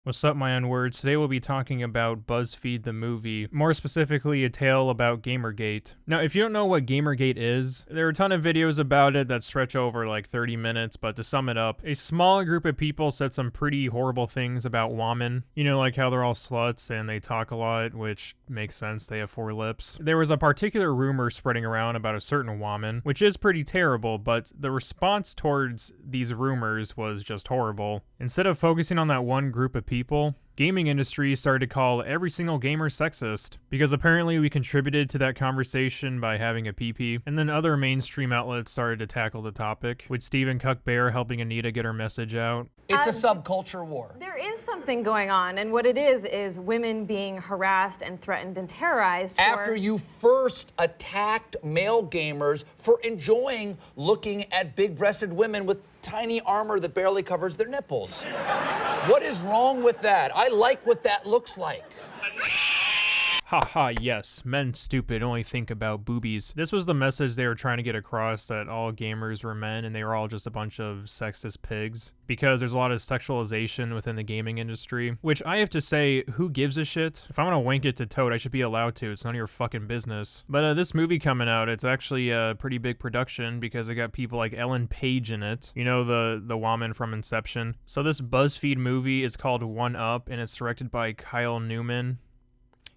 What's up, my N-words? Today we'll be talking about Buzzfeed the Movie, more specifically a tale about Gamergate. Now, if you don't know what Gamergate is, there are a ton of videos about it that stretch over like 30 minutes, but to sum it up, a small group of people said some pretty horrible things about women. You know, like how they're all sluts and they talk a lot, which makes sense, they have 4 lips. There was a particular rumor spreading around about a certain woman, which is pretty terrible, but the response towards these rumors was just horrible. Instead of focusing on that one group of people, gaming industry started to call every single gamer sexist, because apparently we contributed to that conversation by having a PP, and then other mainstream outlets started to tackle the topic, with Stephen Cuck Bear helping Anita get her message out. It's a subculture war. There is something going on, and what it is women being harassed and threatened and terrorized for... After you first attacked male gamers for enjoying looking at big-breasted women with tiny armor that barely covers their nipples. What is wrong with that? I like what that looks like. Haha, yes, men stupid only think about boobies. This was the message they were trying to get across, that all gamers were men and they were all just a bunch of sexist pigs. Because there's a lot of sexualization within the gaming industry, which I have to say, who gives a shit? If I'm gonna wank it to Toad, I should be allowed to. It's none of your fucking business. But this movie coming out, it's actually a pretty big production because it got people like Ellen Page in it. You know, the woman from Inception. So this Buzzfeed movie is called One Up and it's directed by Kyle Newman.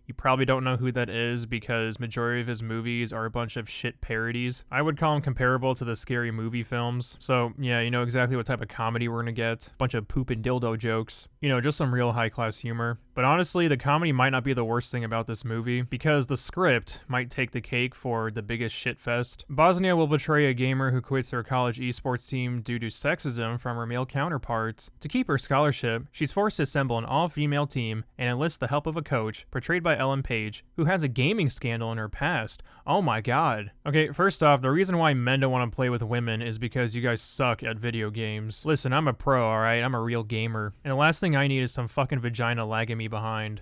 You probably don't know who that is because majority of his movies are a bunch of shit parodies. I would call him comparable to the Scary Movie films. So yeah, you know exactly what type of comedy we're gonna get. Bunch of poop and dildo jokes. You know, just some real high class humor. But honestly, the comedy might not be the worst thing about this movie because the script might take the cake for the biggest shitfest. Bosnia will portray a gamer who quits her college esports team due to sexism from her male counterparts. To keep her scholarship, she's forced to assemble an all-female team and enlist the help of a coach, portrayed by Ellen Page, who has a gaming scandal in her past. Oh my god. Okay, first off, the reason why men don't want to play with women is because you guys suck at video games. Listen, I'm a pro, alright? I'm a real gamer. And the last thing I need is some fucking vagina lagging me behind.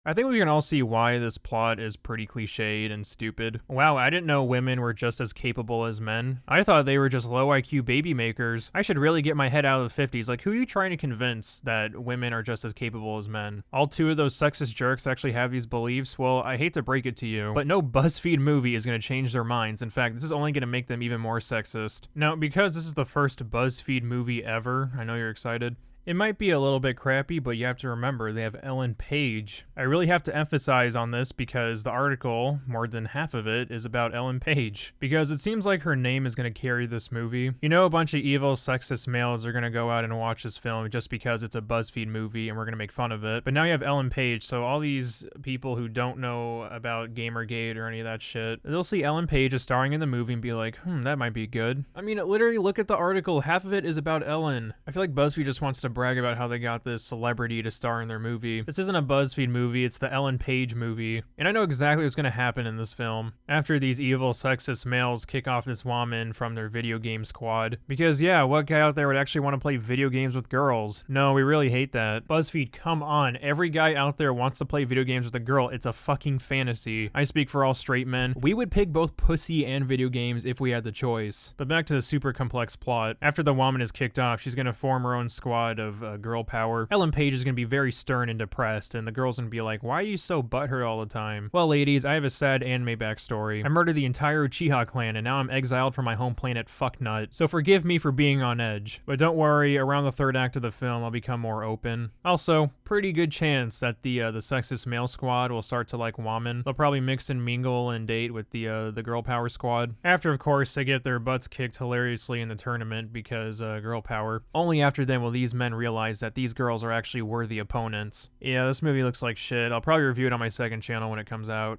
I think we can all see why this plot is pretty cliched and stupid. Wow, I didn't know women were just as capable as men. I thought they were just low IQ baby makers. I should really get my head out of the 50s. Like, who are you trying to convince that women are just as capable as men? All 2 of those sexist jerks actually have these beliefs? Well, I hate to break it to you, but no BuzzFeed movie is going to change their minds. In fact, this is only going to make them even more sexist. Now, because this is the first BuzzFeed movie ever, I know you're excited. It might be a little bit crappy, but you have to remember they have Ellen Page. I really have to emphasize on this because the article, more than half of it, is about Ellen Page. Because it seems like her name is going to carry this movie. You know, a bunch of evil, sexist males are going to go out and watch this film just because it's a BuzzFeed movie and we're going to make fun of it. But now you have Ellen Page, so all these people who don't know about Gamergate or any of that shit, they'll see Ellen Page as starring in the movie and be like, that might be good. I mean, literally look at the article. Half of it is about Ellen. I feel like BuzzFeed just wants to brag about how they got this celebrity to star in their movie. This isn't a BuzzFeed movie, it's the Ellen Page movie. And I know exactly what's gonna happen in this film. After these evil sexist males kick off this woman from their video game squad. Because yeah, what guy out there would actually want to play video games with girls? No, we really hate that. BuzzFeed, come on. Every guy out there wants to play video games with a girl. It's a fucking fantasy. I speak for all straight men. We would pick both pussy and video games if we had the choice. But back to the super complex plot. After the woman is kicked off, she's gonna form her own squad of girl power. Ellen Page is gonna be very stern and depressed, and the girl's gonna be like, why are you so butthurt all the time? Well, ladies, I have a sad anime backstory. I murdered the entire Uchiha clan, and now I'm exiled from my home planet Fucknut. So forgive me for being on edge. But don't worry, around the 3rd act of the film, I'll become more open. Also, pretty good chance that the sexist male squad will start to like woman. They'll probably mix and mingle and date with the girl power squad. After, of course, they get their butts kicked hilariously in the tournament because girl power. Only after then will these men realize that these girls are actually worthy opponents. Yeah, this movie looks like shit. I'll probably review it on my second channel when it comes out.